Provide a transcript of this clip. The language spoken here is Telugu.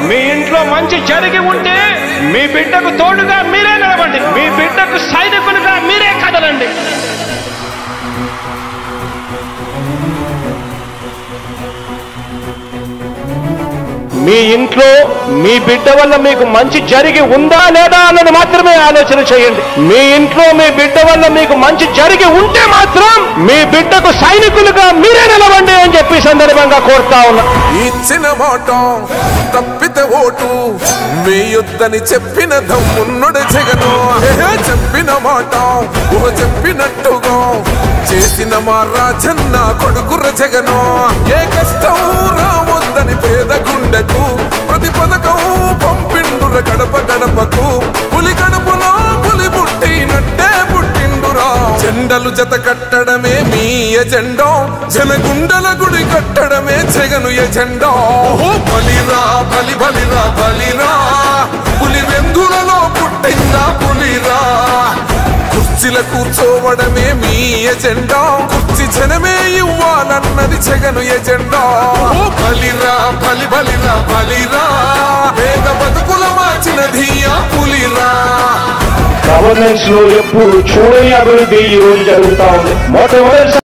మీ ఇంట్లో మంచి జరిగి ఉంటే మీ బిడ్డకు తోడుగా మీరే నిలవండి, మీ బిడ్డకు సైనికులుగా మీరే కదలండి. మీ ఇంట్లో మీ బిడ్డ వల్ల మీకు మంచి జరిగి ఉందా లేదా అన్నది మాత్రమే ఆలోచన చేయండి. మీ ఇంట్లో మీ బిడ్డ వల్ల మీకు మంచి జరిగి ఉంటే మాత్రం మీ బిడ్డకు సైనికులుగా మీరే నిలవండి అని చెప్పి సందర్భంగా కోరుతా ఉన్నా. ఇచ్చిన మాట తప్పితే ఓటు వేయొద్దని చెప్పిన దమ్మున్నడు జగను. చెప్పిన మాట చెప్పినట్టుగా చేసిన మా రాజన్న కొడుకుర జగను. ఏ కష్టం రావద్దని పేద గుండెకు ప్రతి పథకం పంపిండుర గడప గడపకు. పులి గడపలో పులి పుట్టినట్టే పుట్టిండురా. జెండలు జత కట్టడమే మీ ఎజెండా, జనగుండల గుడి కట్టడమే జగను ఎజెండా. బలిరా బలి బలిరా బలిరా, పులి వెందులలో పుట్టిందా పులిరా. కుర్చీల కూర్చోవడమే మీ ఎజెండా, కుర్చీ జనమే ఇవ్వాలన్నది జగను ఎజెండా. బలిరా బలి బలిరా బలిరా, పేద బతుకుల మార్చినది ఆ పులిరా. గవర్నెన్స్ లో ఎప్పుడు చూడని అభివృద్ధి ఈ రోజు జరుగుతా ఉంది. మొట్టమొదటి